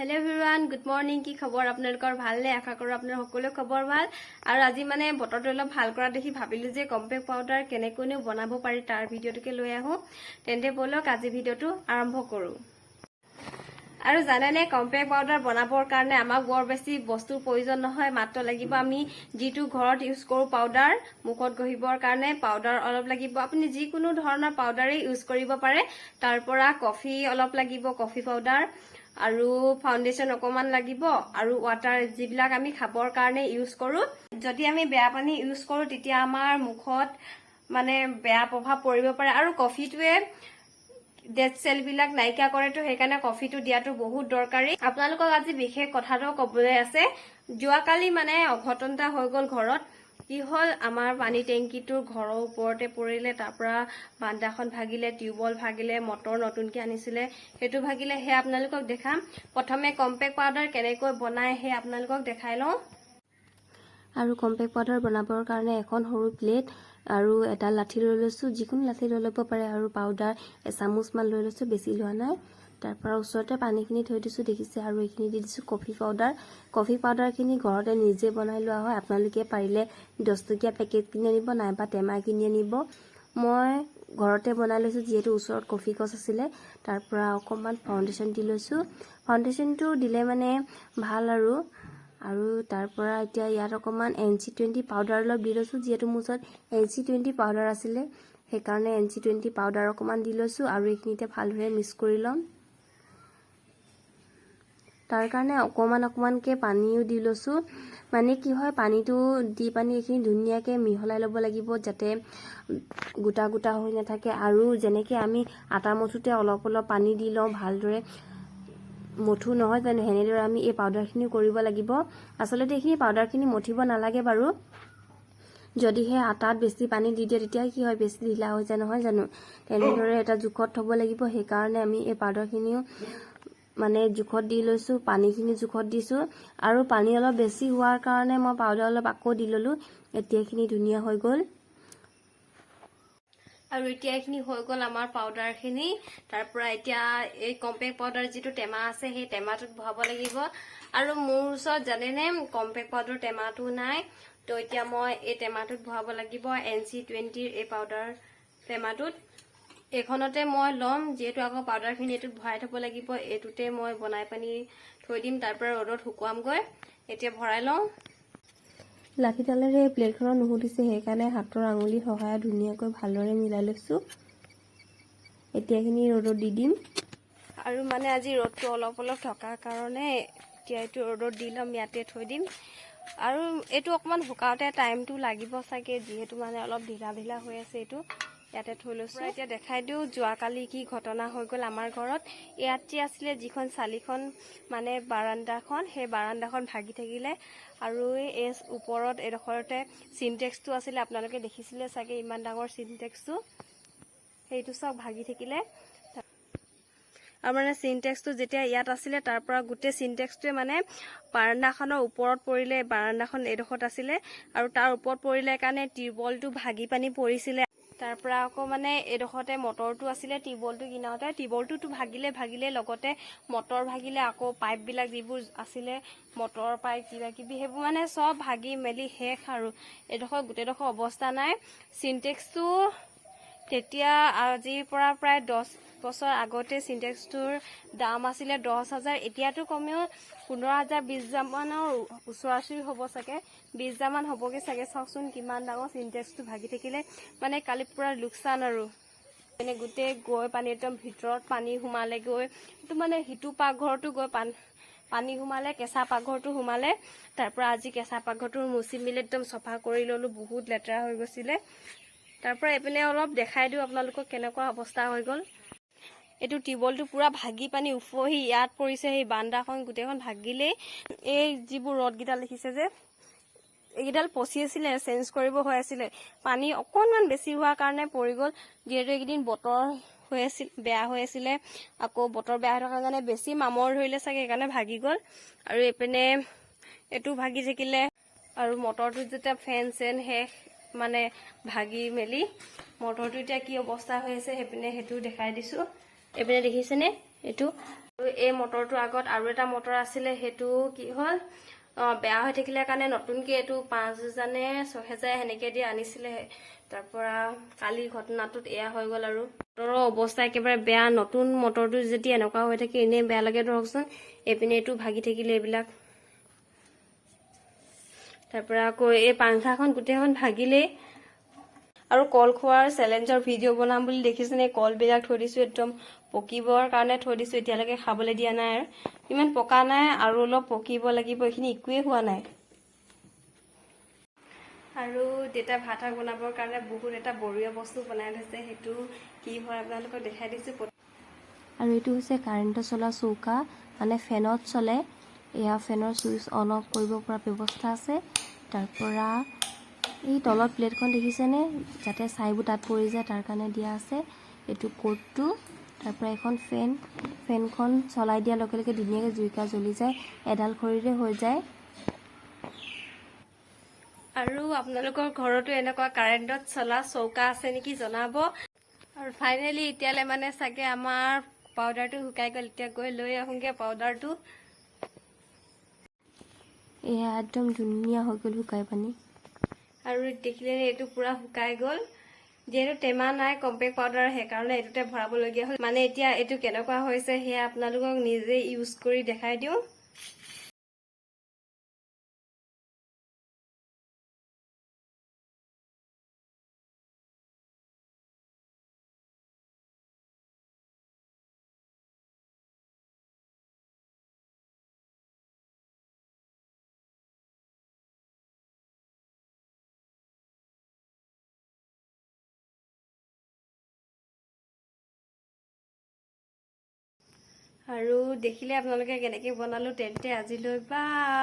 Hello everyone good morning की खबर आपनलोকৰ ভালনে আশা কৰো আপোনাৰ সকলো খবৰ ভাল আৰু আজি মানে বতৰটো অলপ ভাল কৰা দেখি ভাবিলো যে কম্পেক্ট পাউডাৰ কেনেকৈনো বনাব পাৰি তাৰ ভিডিওটোকে লৈ আহো তেন্তে বলক আজি ভিডিওটো আৰম্ভ কৰো আৰু জানেনে কম্পেক্ট পাউডাৰ বনাবৰ কাৰণে আমাক বৰ বেছি বস্তুৰ প্ৰয়োজন নহয় মাত্ৰ লাগিব আমি যেটো ঘৰত ইউজ কৰো পাউডাৰ মুখত ঘহিবৰ কাৰণে পাউডাৰ অলপ লাগিব আপুনি যিকোনো ধৰণৰ পাউডাৰে ইউজ কৰিব পাৰে তাৰ পৰা কফি অলপ লাগিব কফি পাউডাৰ আৰু ফাউন্ডেশন অকমান লাগিব আৰু ওয়াটাৰ যিবিলাক আমি খাবৰ কাৰণে ইউজ কৰো যদি আমি বেয়া পানী ইউজ কৰো তেতিয়া আমাৰ মুখত মানে বেয়া প্ৰভাৱ পৰিব পাৰে আৰু কফিটোৱে ডেড সেল বিলাক নাইকিয়া কৰে তো সেইকাৰণে কফিটো দিয়াটো বহুত দৰকাৰী আপোনালোকক আজি বিশেষ কথাটো ক'বলৈ আছে যোৱাকালি মানে অঘটনটা হৈ গল ঘৰত কি হল আমাৰ পানী টেংকিটোৰ ঘৰৰ ওপৰতে পৰিলে তাৰ পৰা বান্দাখন ভাগিলে টিউবল ভাগিলে মটৰ নতুনকৈ আনিছিলে হেতু ভাগিলে হে আপোনালোকক দেখাম প্ৰথমে কম্পেক্ট পাউডাৰ কেনেকৈ বনায় হে আপোনালোকক দেখাই লওঁ আৰু কম্পেক্ট পাউডাৰ বনাবৰ কাৰণে এখন সৰু প্লেট আৰু এটা লাঠি লৈ লৈছো যিকোনো লাঠি লৈ ল'ব পাৰে আৰু পাউডাৰ এচামুচ মান লৈ লৈছো বেছি লোৱা নাই তাৰ পৰা ওচৰতে পানীখিনি থৈ দিছো দেখিছে আৰু এইখিনি দি দিছো কফি পাউডাৰখিনি ঘৰতে নিজে বনাই লোৱা হয় আপোনালোকে পাৰিলে 10 টকীয়া পেকেট কিনি আনিব নাইবা টেমা কিনি আনিব মই ঘৰতে বনাই লৈছো যেহেতু ওচৰত কফি গছ আছিল তাৰ পৰা অকমান ফাউন্ডেশন দি লৈছো ফাউন্ডেশনটো দিলে মানে ভাল আৰু তাৰ পৰা এতিয়া ইয়াত অকমান NC20 পাউডাৰ অলপ দি লৈছো যেহেতু মোৰ ওচৰত NC20 পাউডাৰ আছিল সেইকাৰণে NC20 পাউডাৰ অকমান দি লৈছো আৰু এইখিনিতে ভালদৰে মিক্স কৰি লম তাৰ কাৰণে অকমানকে পানীও দি লৈছো মানে কি হয় পানীটো দি পানী এখিনি ধুনিয়াকে মিহলাই লব লাগিব যাতে গোটা গোটা হৈ নাথাকে আৰু যেনেকে আমি আটা মথুতে অলপ অলপ পানী দি লওঁ ভালদৰে মথু নহয় জানো হেনেদৰে আমি এই পাউডাৰখিনি কৰিব লাগিব আসলতে এইখিনি পাউডাৰখিনি মথিব নালাগে বাৰু যদিহে আটাত বেছি পানী দি দিয়ে তেতিয়া কি হয় বেছি ঢিলা হৈ যায় নহয় জানো তেনেদৰে এটা জুখত থব লাগিব সেই কাৰণে আমি এই পাউডাৰখিনিও মানে জুখত দি লৈছো পানীখিনি জুখত দিছো আৰু পানী অলপ বেছি হোৱাৰ কাৰণে মই পাউডাৰ অলপ আকৌ দি ললো এতিয়াখিনি ধুনিয়া হৈ গল আৰু এতিয়াখিনি হৈ গল আমাৰ পাউডাৰখিনি তাৰ পৰা এতিয়া এই কম্পেক্ট পাউডাৰ যেটো টেমা আছে সেই টেমাটোত ভৰাব লাগিব আৰু মোৰ ওচৰত জানেনে কম্পেক্ট পাউডাৰ টেমাটো নাই তো এতিয়া মই এই টেমাটোত ভৰাব লাগিব NC20 এই পাউডাৰ টেমাটোত এখনতে মই লম যেহেতু আকৌ পাউডাৰখিনি এটোত ভৰাই থব লাগিব এটোতে মই বনাই পানি থৈ দিম তাৰ পৰা ৰদত শুকুৱামগৈ এতিয়া ভৰাই লওঁ লাঠিডালেৰে প্লেটখনত নুহুদিছে সেইকাৰণে হাতৰ আঙুলি সহায়ত ধুনিয়াকৈ ভালদৰে মিলাই লৈছো এতিয়াখিনি ৰদত দি দিম আৰু মানে আজি ৰদটো অলপ অলপ থকাৰ কাৰণে এতিয়া এইটো ৰদত দি লম ইয়াতে থৈ দিম আৰু এইটো অকমান শুকাওতে টাইমটো লাগিব সাকে যেহেতু মানে অলপ ঢিলা ঢিলা হৈ আছে এইটো ইয়াতে থৈ লৈছো এতিয়া দেখাই দিও যোৱাকালি কি ঘটনা হৈ গল আমাৰ ঘৰত ইয়াতে আছিল যিখন চালিখন মানে বাৰান্দাখন সেই বাৰান্দাখন ভাগি থাকিলে আৰু এই ওপৰত এডখৰতে সিনটেক্সটো আছিল আপোনালোকে দেখিছিলে সাকে ইমান ডাঙৰ সিনটেক্সটো সেইটো সব ভাগি থাকিলে আৰু মানে সিনটেক্সটো যেতিয়া ইয়াত আছিল তাৰ পৰা গুটে সিনটেক্সটোৱে মানে বাৰান্দাখনৰ ওপৰত পৰিলে বাৰান্দাখন এডখত আছিল আৰু তাৰ ওপৰত পৰিলে কাৰণে টিউবলটো ভাগি পানি পৰিছিলে তাৰ পৰা আকৌ মানে এডখতে মটৰটো আছিল টিউবলটো কিনাওতে টিউবলটো ভাগিলে লগতে মটৰ ভাগিলে আকৌ পাইপ বিলাক যিবোৰ আছিল মটৰ পাইপ কিবা কিবি হেবোৰ মানে সব ভাগি মেলি শেষ আৰু এডখৰ গুটেডখৰ অৱস্থা নাই সিনটেক্সটো তেতিয়া আজিৰ পৰা প্ৰায় 10 বছৰ আগতে সিনটেক্সটোৰ দাম আছিল 10,000 এতিয়াটো কমেও 15,000 20,000 মানৰ উচৰাচৰি হ'ব সাকে 20,000 মান হ'বগে সাকে চাওকচোন কিমান ডাঙৰ সিনটেক্সটো ভাগি থাকিলে মানে কালি পুৰা লোকসান আৰু মানে গুটে গৈ পানী একদম ভিতৰত পানী হুমালে গৈ তো মানে হিটু পাকঘৰটো গৈ পানী হুমালে কেঁচা পাকঘৰটো হুমালে তাৰ পৰা আজি কেঁচা পাকঘৰটো মুছি মিলে একদম সফা কৰি ললো বহুত লেতেৰা হৈ গৈছিলে তাৰ পৰা এপিনে অলপ দেখাই দিও আপোনালোকক কেনেকুৱা অৱস্থা হৈ গল এটো টিউবলটো পুৰা ভাগি পানি উফহি ইয়াত পৰিছে সেই বান্দাখন গুটেখন ভাগিলে এই যিবোৰ ৰড গিটা লিখিছে যে এইগিডাল পচি আছিল চেঞ্জ কৰিব হৈ আছিল পানী অকনমান বেছি হোৱাৰ কাৰণে পৰি গল যেহেতু একদিন বতৰ হৈ আছিল বেয়া হৈ আছিল আকৌ বতৰ বেয়া হৈ থকাৰ কাৰণে বেছি মামৰ ধৰিলে সাকে সেইকাৰণে ভাগি গল আৰু এপিনে এটো ভাগি থাকিলে আৰু মটৰটো যেতিয়া ফেন চেন শেষ মানে ভাগি মেলি মটৰটো এতিয়া কি অৱস্থা হৈ আছে হেপিনে হেতু দেখাই দিছো এপিনে দেখিছেনে এইটো এই মটৰটো আগত আৰু এটা মটৰ আছিলে, সেইটো কি হ'ল বেয়া হৈ থাকিলে কাৰণে নতুনকে এইটো 5,000 নে 6,000 সেনেকে দি আনিছিলে। তাৰ পৰা কালি ঘটনাটোত এয়া হৈ গ'ল। আৰু মটৰৰ অৱস্থা একেবাৰে বেয়া। নতুন মটৰটো যেতিয়া এনেকুৱা হৈ থাকে এনেই বেয়া লাগে ধৰকচোন। এইপিনে এইটো ভাগি থাকিলে এইবিলাক। তাৰ পৰা আকৌ এই পাংখাখন গোটেইখন ভাগিলেই। আৰু কল খোৱাৰ চেলেঞ্জৰ ভিডিঅ' বনাম বুলি দেখিছেনে, কলবিলাক থৈ দিছোঁ একদম পকিবৰ কাৰণে থৈ দিছোঁ। এতিয়ালৈকে খাবলৈ দিয়া নাই, আৰু ইমান পকা নাই, আৰু অলপ পকিব লাগিব। এইখিনি একোৱেই হোৱা নাই। আৰু দেউতা ভাত শাক বনাবৰ কাৰণে বহুত এটা বঢ়িয়া বস্তু বনাই থৈছে। সেইটো কি হয় আপোনালোকক দেখাই দিছোঁ। আৰু এইটো হৈছে কাৰেণ্টত চলা চৌকা, মানে ফেনত চলে। এয়া ফেনৰ চুইচ অন অফ কৰিব পৰা ব্যৱস্থা আছে। তাৰ পৰা এই তলৰ প্লেটখন দেখিছেনে, যাতে ছাইবোৰ তাত পৰি যায় তাৰ কাৰণে দিয়া আছে। এইটো ক'ডটো। তাৰ পৰা এখন ফেনখন চলাই দিয়াৰ লগে লগে ধুনীয়াকৈ জুইকা জ্বলি যায়। এডাল খৰিৰে হৈ যায়। আৰু আপোনালোকৰ ঘৰতো এনেকুৱা কাৰেণ্টত চলা চৌকা আছে নেকি জনাব। আৰু ফাইনেলি এতিয়ালৈ মানে চাগে আমাৰ পাউডাৰটো শুকাই গ'ল। এতিয়া গৈ লৈ আহোঁগৈ পাউডাৰটো। এয়া একদম ধুনীয়া হৈ গ'ল শুকাই পানী। আৰু দেখিলে এইটো পুৰা শুকাই গ'ল। যিহেতু টেমা নাই কম্পেক্ট পাউডাৰ, সেইকাৰণে এইটোতে ভৰাবলগীয়া হ'ল। মানে এতিয়া এইটো কেনেকুৱা হৈছে সেয়া আপোনালোকক নিজে ইউজ কৰি দেখাই দিওঁ। আৰু দেখিলে আপোনালোকে কেনেকৈ বনালোঁ। তেন্তে আজিলৈ বাই।